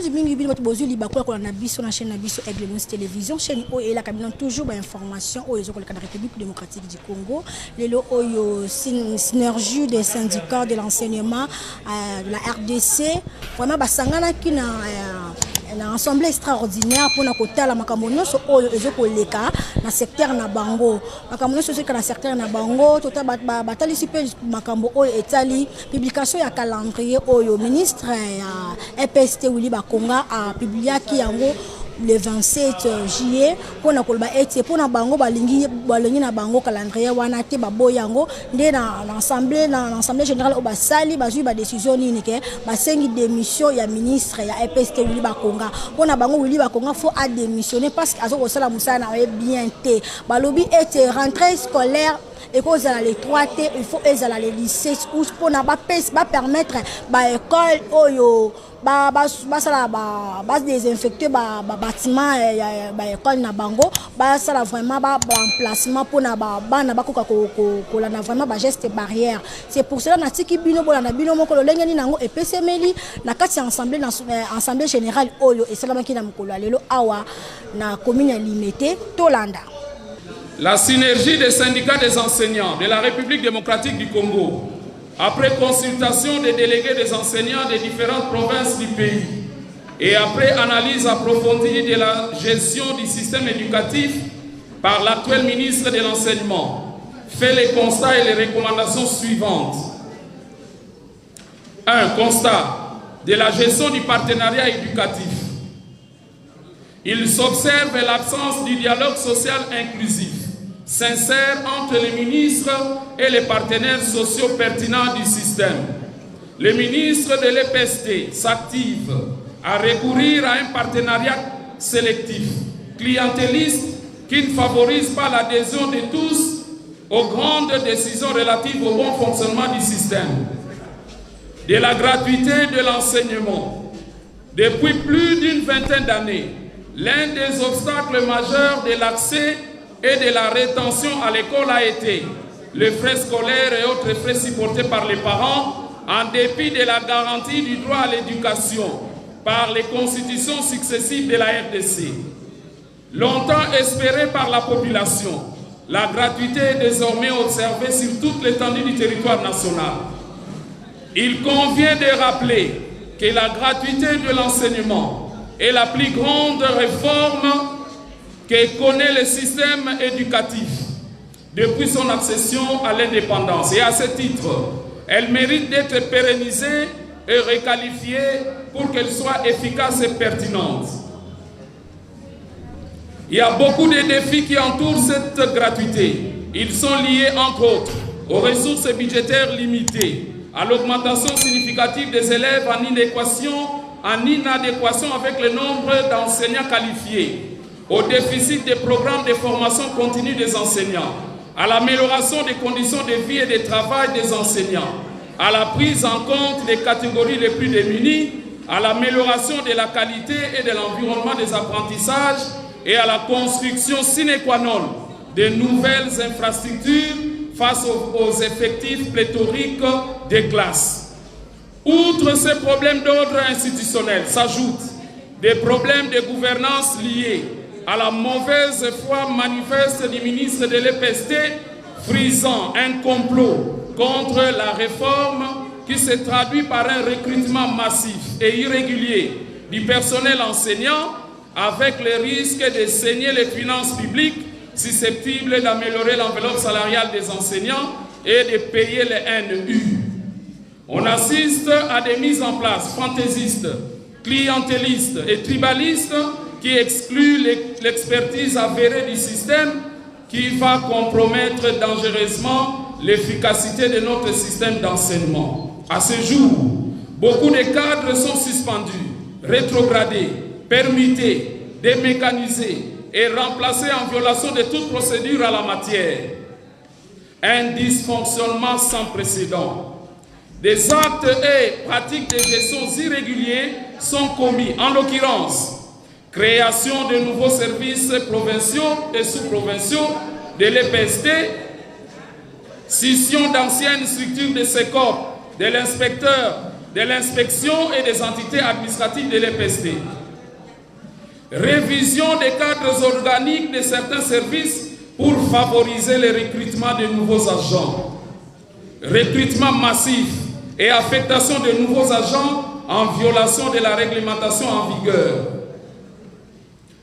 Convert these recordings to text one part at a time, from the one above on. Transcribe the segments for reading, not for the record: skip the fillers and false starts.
du mingi bino bozu libakwa ko na biso na chaîne na biso Aigle News télévision chaîne oyo la kabina toujours ba information oyo ezoko la République démocratique du Congo lelo oyo synergie des syndicats de l'enseignement de la RDC vraiment basangana ki na assemblée extraordinaire pour na kotala makambo nyonso oyo ezokoleka na secteur na bango makambo nyonso ezoleka na secteur na bango tota batalisi pe makambo oyo etali publication ya calendrier oyo ministre ya EPST Willy Bakonga a publiaki yango le 27 juillet pour na kolba ete pour na bango balingi na bango calendrier wana te baboyango nde na l'assemblée générale au basali bazui ba décision nini ke basengi démission ya ministre ya EPST Willy Bakonga pour na bango Willy Bakonga faut a démissionner parce que azo kosala musala na bien te balobi ete rentrée scolaire et cause à les 3T il faut ezala les lycées ou pour na ba permettre ba école oyo basala bas désinfecter bâtiment école na bango basala vraiment remplacement pour na bana bakoka ko la vraiment ba geste barrière c'est pour cela na tiki bino bola na bino moko lolenge ni nango epesemeli na kati assemblée générale oyo et salama ki na mokolo lelo awa na commune Limete Tolanda. La synergie des syndicats des enseignants de la République démocratique du Congo, après consultation des délégués des enseignants des différentes provinces du pays et après analyse approfondie de la gestion du système éducatif par l'actuel ministre de l'Enseignement, fait les constats et les recommandations suivantes. 1. Constat de la gestion du partenariat éducatif. Il s'observe l'absence du dialogue social inclusif, sincère entre les ministres et les partenaires sociaux pertinents du système. Le ministre de l'EPST s'active à recourir à un partenariat sélectif, clientéliste, qui ne favorise pas l'adhésion de tous aux grandes décisions relatives au bon fonctionnement du système. De la gratuité de l'enseignement. Depuis plus d'une vingtaine d'années, l'un des obstacles majeurs de l'accès et de la rétention à l'école a été les frais scolaires et autres frais supportés par les parents en dépit de la garantie du droit à l'éducation par les constitutions successives de la RDC. Longtemps espérée par la population, la gratuité est désormais observée sur toute l'étendue du territoire national. Il convient de rappeler que la gratuité de l'enseignement est la plus grande réforme que connaît le système éducatif depuis son accession à l'indépendance. Et à ce titre, elle mérite d'être pérennisée et requalifiée pour qu'elle soit efficace et pertinente. Il y a beaucoup de défis qui entourent cette gratuité. Ils sont liés, entre autres, aux ressources budgétaires limitées, à l'augmentation significative des élèves en inadéquation avec le nombre d'enseignants qualifiés, au déficit des programmes de formation continue des enseignants, à l'amélioration des conditions de vie et de travail des enseignants, à la prise en compte des catégories les plus démunies, à l'amélioration de la qualité et de l'environnement des apprentissages et à la construction sine qua non de nouvelles infrastructures face aux effectifs pléthoriques des classes. Outre ces problèmes d'ordre institutionnel s'ajoutent des problèmes de gouvernance liés à la mauvaise foi manifeste du ministre de l'EPST, frisant un complot contre la réforme qui se traduit par un recrutement massif et irrégulier du personnel enseignant avec le risque de saigner les finances publiques susceptibles d'améliorer l'enveloppe salariale des enseignants et de payer les NU. On assiste à des mises en place fantaisistes, clientélistes et tribalistes qui excluent l'expertise avérée du système qui va compromettre dangereusement l'efficacité de notre système d'enseignement. À ce jour, beaucoup de cadres sont suspendus, rétrogradés, permutés, démécanisés et remplacés en violation de toute procédure à la matière. Un dysfonctionnement sans précédent. Des actes et pratiques de gestion irréguliers sont commis, en l'occurrence, création de nouveaux services provinciaux et sous-provinciaux de l'EPST, scission d'anciennes structures de SECOP, de l'inspecteur de l'inspection et des entités administratives de l'EPST. Révision des cadres organiques de certains services pour favoriser le recrutement de nouveaux agents. Recrutement massif et affectation de nouveaux agents en violation de la réglementation en vigueur.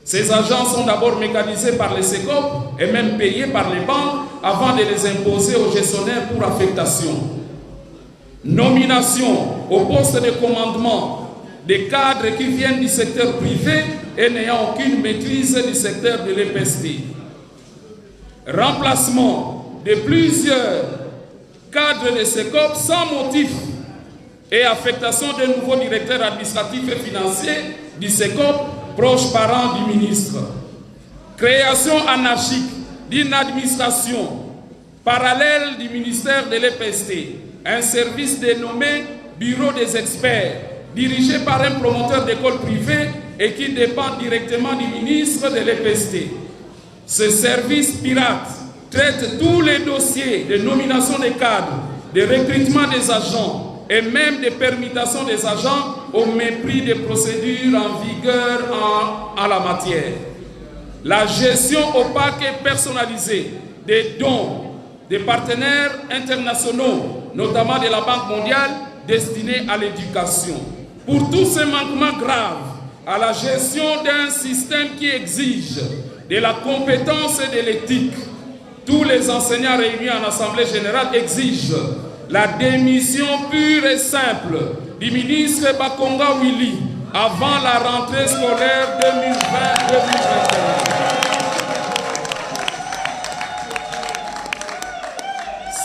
Ces agents sont d'abord mécanisés par les SECOP et même payés par les banques avant de les imposer aux gestionnaires pour affectation. Nomination au poste de commandement des cadres qui viennent du secteur privé et n'ayant aucune maîtrise du secteur de l'EPST. Remplacement de plusieurs cadres de SECOP sans motif et affectation de nouveaux directeurs administratifs et financiers du SECOP, proches parents du ministre. Création anarchique d'une administration parallèle du ministère de l'EPST, un service dénommé Bureau des experts, dirigé par un promoteur d'école privée et qui dépend directement du ministre de l'EPST. Ce service pirate traite tous les dossiers de nomination des cadres, de recrutement des agents et même de permutation des agents au mépris des procédures en vigueur en la matière. La gestion opaque et personnalisée des dons des partenaires internationaux, notamment de la Banque mondiale, destinés à l'éducation. Pour tous ces manquements graves à la gestion d'un système qui exige de la compétence et de l'éthique, tous les enseignants réunis en Assemblée générale exigent la démission pure et simple du ministre Bakonga Willy avant la rentrée scolaire 2020-2021.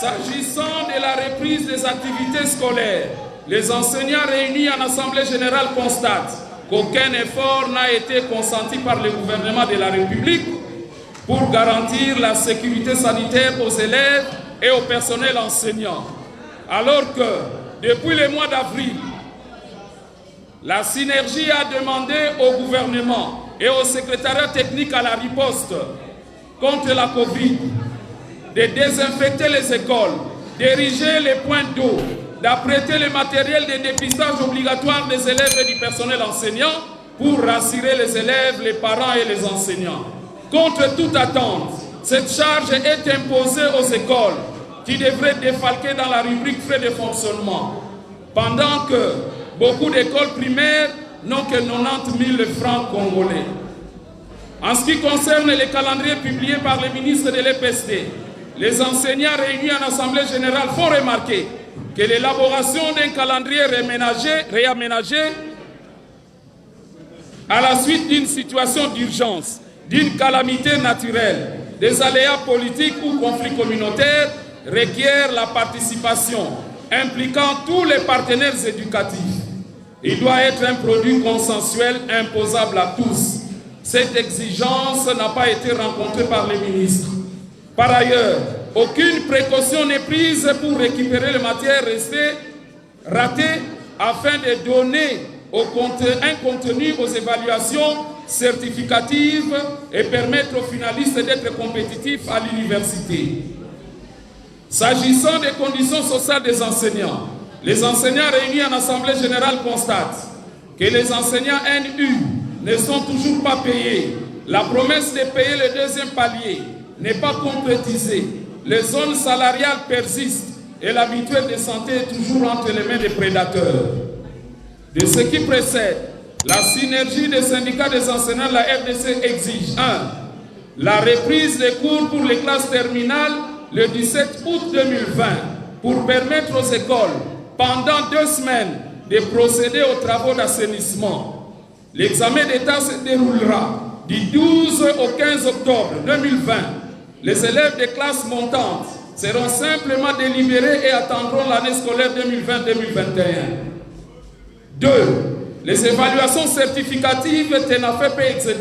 S'agissant de la reprise des activités scolaires, les enseignants réunis en Assemblée générale constatent qu'aucun effort n'a été consenti par le gouvernement de la République pour garantir la sécurité sanitaire aux élèves et au personnel enseignant. Alors que, depuis le mois d'avril, la synergie a demandé au gouvernement et au secrétariat technique à la riposte contre la Covid de désinfecter les écoles, d'ériger les points d'eau, d'apprêter le matériel de dépistage obligatoire des élèves et du personnel enseignant pour rassurer les élèves, les parents et les enseignants. Contre toute attente, cette charge est imposée aux écoles qui devraient défalquer dans la rubrique frais de fonctionnement, pendant que beaucoup d'écoles primaires n'ont que 90 000 francs congolais. En ce qui concerne les calendriers publiés par le ministre de l'EPST, les enseignants réunis en Assemblée générale font remarquer que l'élaboration d'un calendrier réaménagé à la suite d'une situation d'urgence, d'une calamité naturelle, des aléas politiques ou conflits communautaires requiert la participation impliquant tous les partenaires éducatifs. Il doit être un produit consensuel imposable à tous. Cette exigence n'a pas été rencontrée par les ministres. Par ailleurs, aucune précaution n'est prise pour récupérer les matières restées ratées afin de donner un contenu aux évaluations certificatives et permettre aux finalistes d'être compétitifs à l'université. S'agissant des conditions sociales des enseignants, les enseignants réunis en Assemblée générale constatent que les enseignants NU ne sont toujours pas payés. La promesse de payer le deuxième palier n'est pas concrétisée. Les zones salariales persistent et la mutuelle de santé est toujours entre les mains des prédateurs. De ce qui précède, la synergie des syndicats des enseignants de la RDC exige 1. La reprise des cours pour les classes terminales le 17 août 2020 pour permettre aux écoles, pendant 2 semaines, de procéder aux travaux d'assainissement. L'examen d'État se déroulera du 12 au 15 octobre 2020. Les élèves des classes montantes seront simplement délibérés et attendront l'année scolaire 2020-2021. 2. Les évaluations certificatives TENAFEP et etc.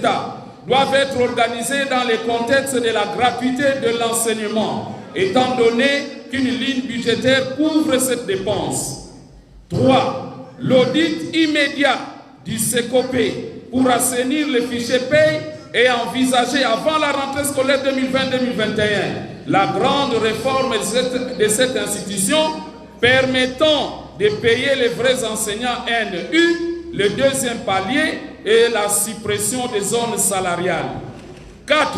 doivent être organisées dans le contexte de la gratuité de l'enseignement, étant donné qu'une ligne budgétaire couvre cette dépense. 3. L'audit immédiat du SECOP pour assainir le fichier paye et envisager avant la rentrée scolaire 2020-2021 la grande réforme de cette institution permettant de payer les vrais enseignants NU, le deuxième palier est la suppression des zones salariales. 4.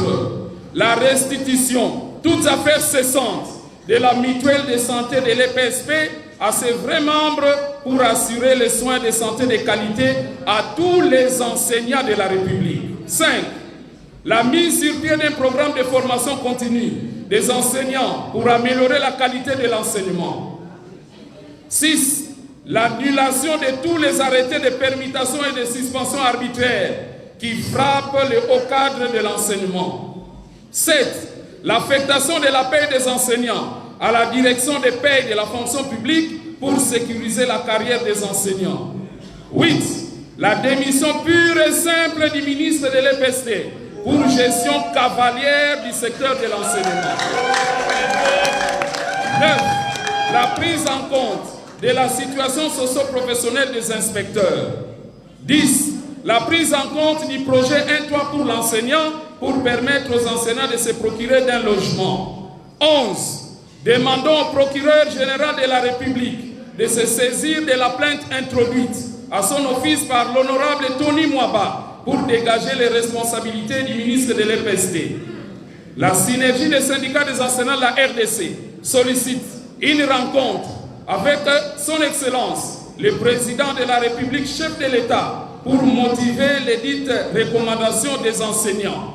La restitution, toutes affaires cessantes, de la mutuelle de santé de l'EPSP à ses vrais membres pour assurer les soins de santé de qualité à tous les enseignants de la République. 5. La mise sur pied d'un programme de formation continue des enseignants pour améliorer la qualité de l'enseignement. 6. L'annulation de tous les arrêtés de permutation et de suspension arbitraires qui frappent le haut cadre de l'enseignement. 7. L'affectation de la paie des enseignants à la direction des paies de la fonction publique pour sécuriser la carrière des enseignants. 8. La démission pure et simple du ministre de l'EPST pour gestion cavalière du secteur de l'enseignement. 9. La prise en compte de la situation socio-professionnelle des inspecteurs. 10. La prise en compte du projet 1-3 pour l'enseignant pour permettre aux enseignants de se procurer d'un logement. 11. Demandons au procureur général de la République de se saisir de la plainte introduite à son office par l'honorable Tony Mwaba pour dégager les responsabilités du ministre de l'EPST. La synergie des syndicats des enseignants de la RDC sollicite une rencontre avec son Excellence, le président de la République, chef de l'État, pour motiver les dites recommandations des enseignants.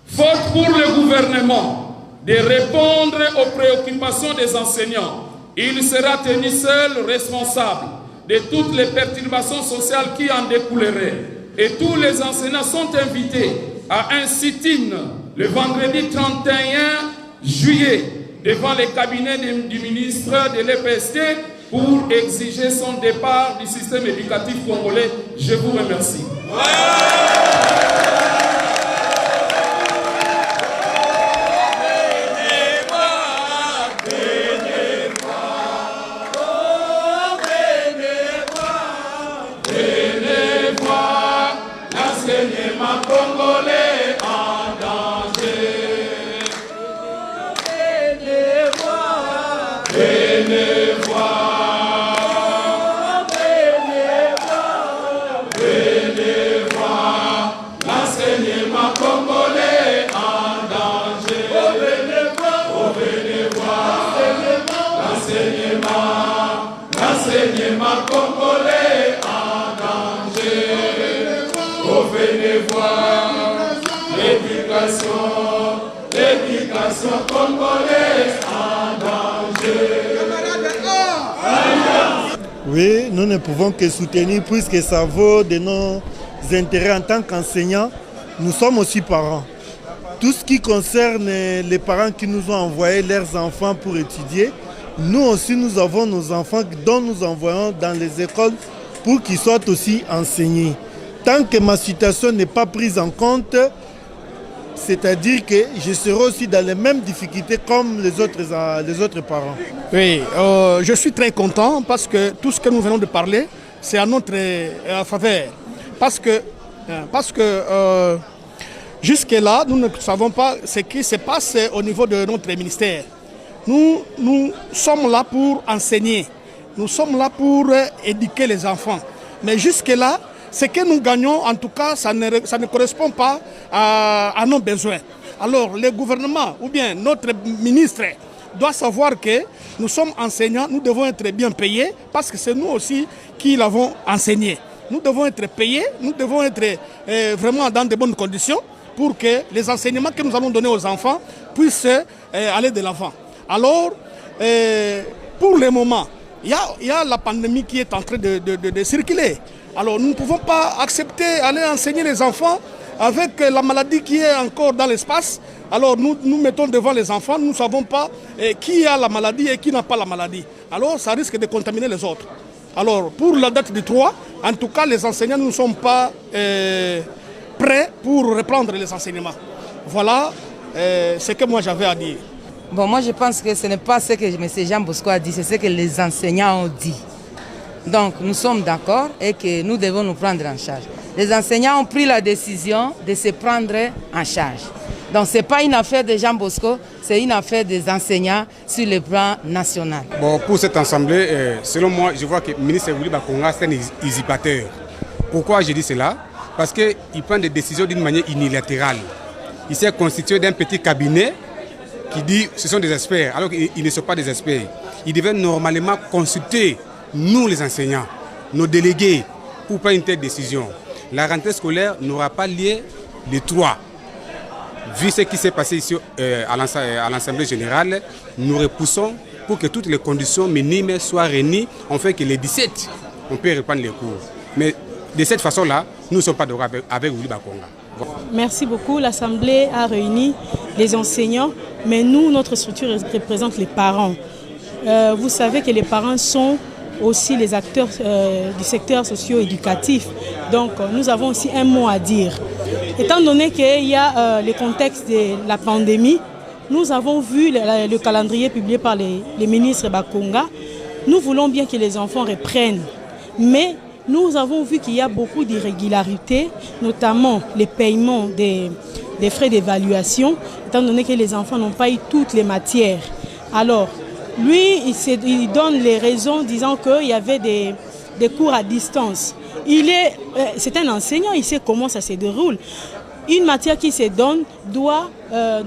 Faute pour le gouvernement de répondre aux préoccupations des enseignants, il sera tenu seul responsable de toutes les perturbations sociales qui en découleraient. Et tous les enseignants sont invités à un sit-in le vendredi 31 juillet devant les cabinets du ministre de l'EPST pour exiger son départ du système éducatif congolais. Je vous remercie. L'éducation congolaise en danger. Oui, nous ne pouvons que soutenir puisque ça vaut de nos intérêts en tant qu'enseignants. Nous sommes aussi parents. Tout ce qui concerne les parents qui nous ont envoyé leurs enfants pour étudier, nous aussi nous avons nos enfants dont nous envoyons dans les écoles pour qu'ils soient aussi enseignés. Tant que ma situation n'est pas prise en compte, c'est-à-dire que je serai aussi dans les mêmes difficultés comme les autres parents. Oui, je suis très content parce que tout ce que nous venons de parler, c'est à notre faveur. Parce que jusque-là, nous ne savons pas ce qui se passe au niveau de notre ministère. Nous sommes là pour enseigner, nous sommes là pour éduquer les enfants. Mais jusque-là, ce que nous gagnons, en tout cas, ça ne correspond pas à nos besoins. Alors, le gouvernement ou bien notre ministre doit savoir que nous sommes enseignants, nous devons être bien payés parce que c'est nous aussi qui l'avons enseigné. Nous devons être payés, nous devons être vraiment dans de bonnes conditions pour que les enseignements que nous allons donner aux enfants puissent aller de l'avant. Alors, pour le moment, il y a la pandémie qui est en train de circuler. Alors nous ne pouvons pas accepter d'aller enseigner les enfants avec la maladie qui est encore dans l'espace. Alors nous mettons devant les enfants, nous ne savons pas qui a la maladie et qui n'a pas la maladie. Alors ça risque de contaminer les autres. Alors pour la date du 3, en tout cas les enseignants ne sont pas prêts pour reprendre les enseignements. Voilà ce que moi j'avais à dire. Bon, moi je pense que ce n'est pas ce que M. Jean Bosco a dit, c'est ce que les enseignants ont dit. Donc nous sommes d'accord et que nous devons nous prendre en charge. les enseignants ont pris la décision de se prendre en charge. Donc ce n'est pas une affaire de Jean Bosco, c'est une affaire des enseignants sur le plan national. Bon, pour cette assemblée, selon moi, je vois que le ministre Willy Bakonga c'est un usurpateur. Pourquoi je dis cela? Parce qu'il prend des décisions d'une manière unilatérale. Il s'est constitué d'un petit cabinet qui dit que ce sont des experts, alors qu'ils ne sont pas des experts. Il devait normalement consulter nous les enseignants, nos délégués, pour prendre une telle décision. La rentrée scolaire n'aura pas lieu le 3. Vu ce qui s'est passé ici à l'Assemblée générale, nous repoussons pour que toutes les conditions minimes soient réunies. On fait que les 17, on peut reprendre les cours. Mais de cette façon-là, nous ne sommes pas d'accord avec Willy Bakonga. Merci beaucoup. L'Assemblée a réuni les enseignants, mais nous, notre structure représente les parents. Vous savez que les parents sont aussi les acteurs du secteur socio-éducatif. Donc, nous avons aussi un mot à dire. Étant donné qu'il y a le contexte de la pandémie, nous avons vu le calendrier publié par les ministres Bakonga. Nous voulons bien que les enfants reprennent, mais nous avons vu qu'il y a beaucoup d'irrégularités, notamment les paiements des frais d'évaluation, étant donné que les enfants n'ont pas eu toutes les matières. Alors, lui, il donne les raisons disant qu'il y avait des cours à distance. C'est un enseignant, il sait comment ça se déroule. Une matière qui se donne doit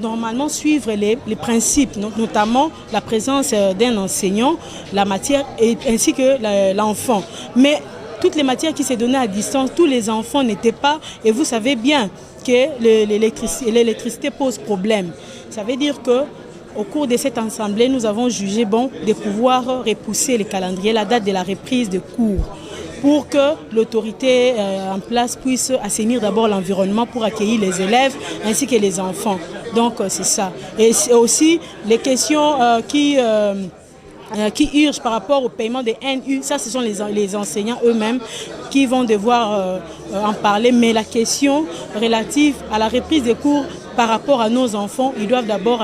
normalement suivre les principes, notamment la présence d'un enseignant, la matière ainsi que l'enfant. Mais toutes les matières qui se donnaient à distance, tous les enfants n'étaient pas, et vous savez bien que l'électricité pose problème. Ça veut dire que au cours de cette assemblée, nous avons jugé bon de pouvoir repousser le calendrier, la date de la reprise de cours, pour que l'autorité en place puisse assainir d'abord l'environnement pour accueillir les élèves ainsi que les enfants. Donc c'est ça. Et c'est aussi les questions qui urgent par rapport au paiement des NU, ça ce sont les enseignants eux-mêmes qui vont devoir en parler, mais la question relative à la reprise des cours par rapport à nos enfants, ils doivent d'abord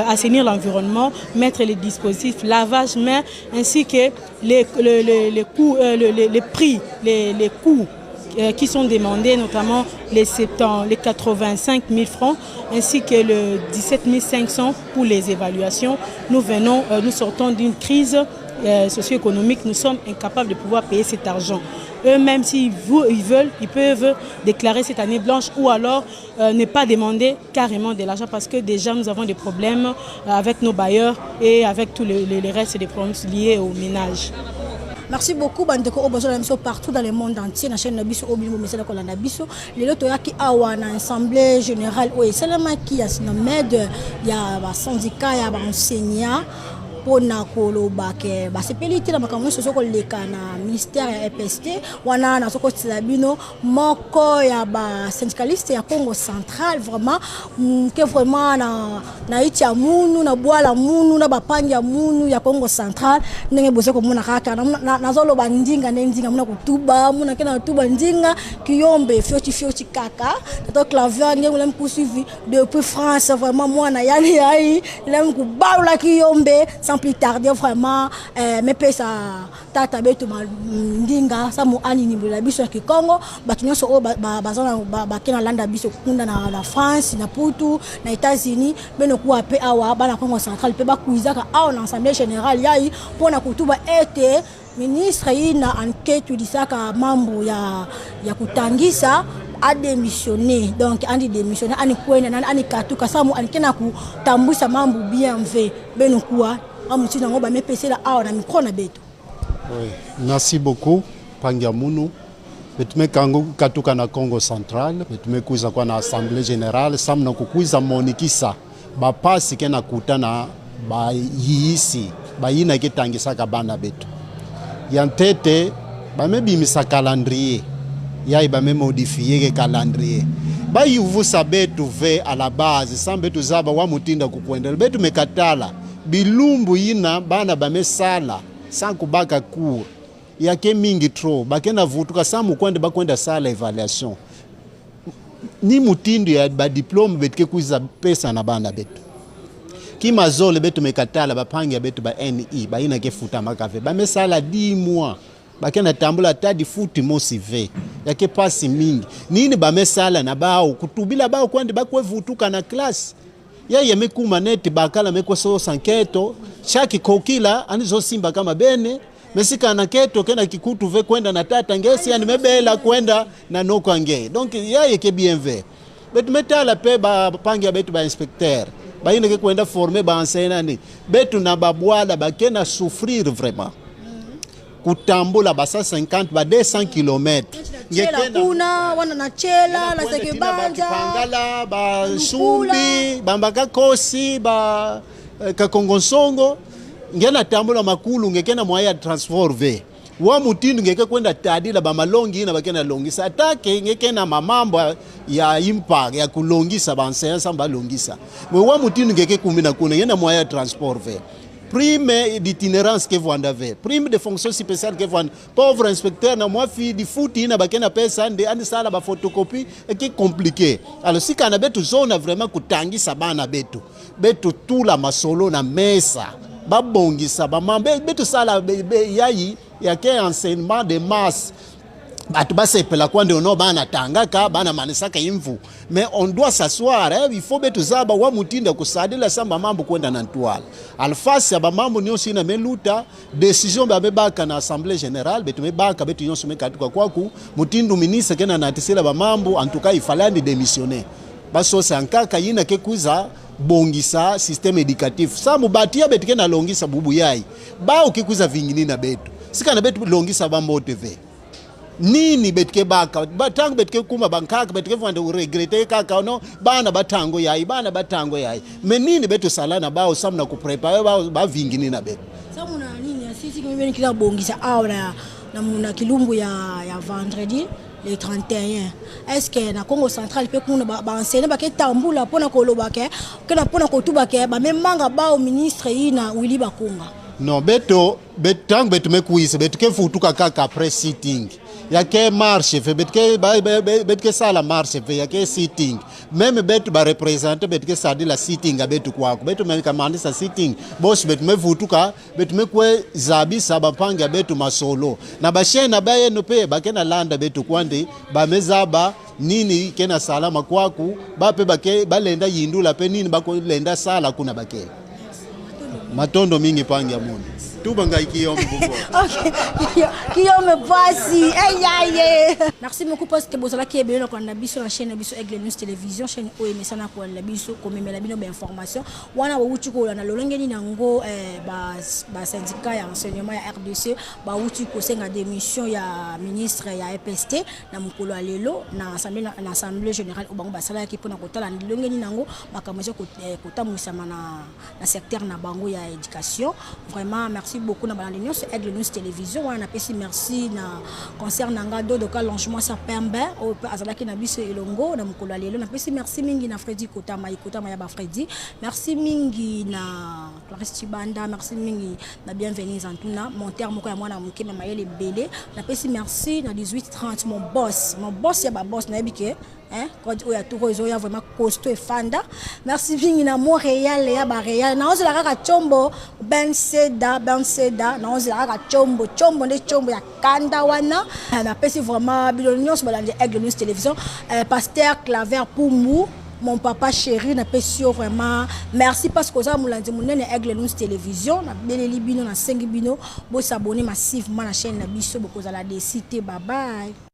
assainir l'environnement, mettre les dispositifs lavage main ainsi que les prix, les coûts qui sont demandés, notamment les 85 000 francs ainsi que le 17 500 pour les évaluations. Nous sortons d'une crise socio-économique, nous sommes incapables de pouvoir payer cet argent. Eux-mêmes, s'ils veulent, ils peuvent déclarer cette année blanche ou alors ne pas demander carrément de l'argent parce que déjà nous avons des problèmes avec nos bailleurs et avec tous les restes des problèmes liés au ménage. Merci beaucoup bandeko obozo la mission partout dans le monde entier na chaîne Nabiso Obimo Mesela ko la Nabiso lelo to yaki awa na assemblée générale o esalama ki ya sinamed ya ba syndicat ya ba enseignant pona koloba ke ba sepeliti na makambo soso ko leka na ministère ya EPST wana na soko tsilabino moko ya ba syndicaliste ya Congo central vraiment que vraiment na itia munu na bwala munu na bapanja munu ya Congo central ndenge bozo ko mona kaka na zolo bandinga ndinga muna kutuba muna kena tuba ndinga kiyombe fioti kaka to clavier ngenge lem poursuivi depuis France vraiment moi na yani ai lem ku baula kiyombe plus tarder vraiment mais pesa tata beto ndinga samu ani ni la biso ki Congo batunyo so bazana bakena landa biso kunda na France na Putu na États-Unis beno ku ape awa bana Congo central pe bakuizaka awa na assemblée générale yai pona kutuba ete ministre ina enquête ulisaka mambo ya kutangisa a démissionné donc andi démissionné ani kwenda ani katuka samu ani kena kutambwisa mambo bien ve beno kuwa Merci beaucoup, Pangiamunu. Betume kango katuka na Congo central, betume kuiza kwa na assemblée générale, samna kukuiza monikisa, ba pasi kena kutana ba yisi, ba yina ketangisa kabana betu. Yantete, ba mebimisa calendrier, yai ba me modifier ke calendrier. Ba yuvu sabetu ve à la base, sambetu zaba wa mutinda kukwendela, betu mekatala. Bilumbu yina bana bamesala sanku baka cour yake mingi tro bakena vutuka samu kwende bakwenda sala evaluation ni mutindo ya ba diplome betike kuiza pesa na bana betu kimazole betu mekatala bapangi betu ba NI bayina ke futa makave bamesala 10 mois bakena tambula tadi futi mosive yake pasi mingi nini bamesala na bao kutubila bao kwandi bakwevutuka na class yeye mekuma neti bakala mekweso sanketo shaki kokila anizo simba kama bene mesika na keto kena kikutu ve kwenda na tata ngesi yani mebela kwenda na noko ange donc yeye ke bienve bet metala pe ba pangia betu ba inspecteur ba ine ke kwenda former ba enseignant betu na babwala bakena souffrir vraiment kutambula basa 50 ba 200 km ngekena kuna wana na chela la sekebanja pangala ba shumbi bambaka kosi ba kakongonsongo ngena tambula makulu ngekena mwaya transport ve wa mutindu ngeke kwenda tadila ba malongi ina bakena longisa atake ngekena mamambo ya impact ya kulongisa ba enseignants ba longisa mwe wa mutindu ngeke kumina kuna ngena mwaya transport ve prime d'itinérance que vous en avez, prime de fonction spéciale que vous en avez. Pauvre inspecteur, na moi fi di foot ina bakena pesa ande andi sala ba photocopie et qui compliqué. Alors si kana betu zona vraiment kutangisa bana betu tout la masolo na mesa babongisa ba mambe betu sala yayi ya ke enseignement de masse. Batu basepela kwande ono bana tangaka bana manisaka imvu mais on doit s'asseoir il faut betu zaba wa mutinda kusadila samba mambo kwenda na ntwala alfasi ya mambo nyonso ina meluta decision ba mebaka na assemblée générale betu mebaka betu nyonso mekatuka kwaku mutindu ministre kena na tisela ba mambo en tout cas il fallait démissionner baso sankaka yina ke kuza bongisa système éducatif sa mubatia betu kena longisa bubu yai ba ukikuza vingini na betu sika na betu longisa bambo TV nini betke baka batango betke kuma bankaka betke vande uregrete kaka no bana batango yai menini betu salana bao samna kuprepare bao ba vingini na betu samuna nini sisi kimeni kila bongisa awla na muna kilumbu ya vendredi le 31 est-ce que na Congo central pe kuna ba enseigner ba ke tambula pona koloba ke kana pona kotuba ke ba memanga bao ministre ina Willy Bakunga non beto betang betu mekuise betu ke futuka kaka après sitting yake marche fe betke sala marche fe yake sitting même betu ba représenter betke sadi la sitting abetu kwako betu me kamandi sa sitting boss betu mevutuka betu mekwe zabi saba panga betu masolo na bashena baye no pe bakena landa betu kwande ba mezaba nini kena salama kwaku bape bake balenda yindula pe nini bako lenda sala kuna bake matondo mingi pangia muni tubanga ikiyom bubo OK kiyom basi aïe merci beaucoup parce que bozala ki ebelo ko na biso na chaîne biso Aigle News Télévision chaîne OMS na ko la biso ko memela bino ba information wana ba wuti ko na lolengeni nango ba syndicat ya enseignement ya RDC ba wuti ko senga démission ya ministre ya EPST na mukolo alelo na assemblée générale obango basala ki pona ko tala lolengeni nango makamzo ko tamusama na secteur na bango ya éducation vraiment merci beaucoup na balandi nyonso Aigle News Télévision wana pesi merci na concert nanga do ka longement sa pembe o azalaki na biso elongo na mukolo alelo na pesi merci mingi na Freddy Kotama ya ba Freddy merci mingi na Clarisse Chibanda merci mingi na bienvenue Zantuna monteur moko ya mwana mukema mayele belé na pesi merci na 18:30 mon boss ya ba boss na ebike quand oya tout réseau ya vraiment costaud et fanda merci mingi na Montréal ya ba Real na ozela kaka chombo Ben Seda na ozela kaka chombo nde chombo ya kanda wana na pesi vraiment bilonion sur balandi Aigle News Télévision pasteur Claver Poumou mon papa chéri na pesio vraiment merci parce que ça mulandi munene Aigle News Télévision na beleli bino na 5 bino bo s'abonner massivement na chaîne na biso boko za la décité bye bye.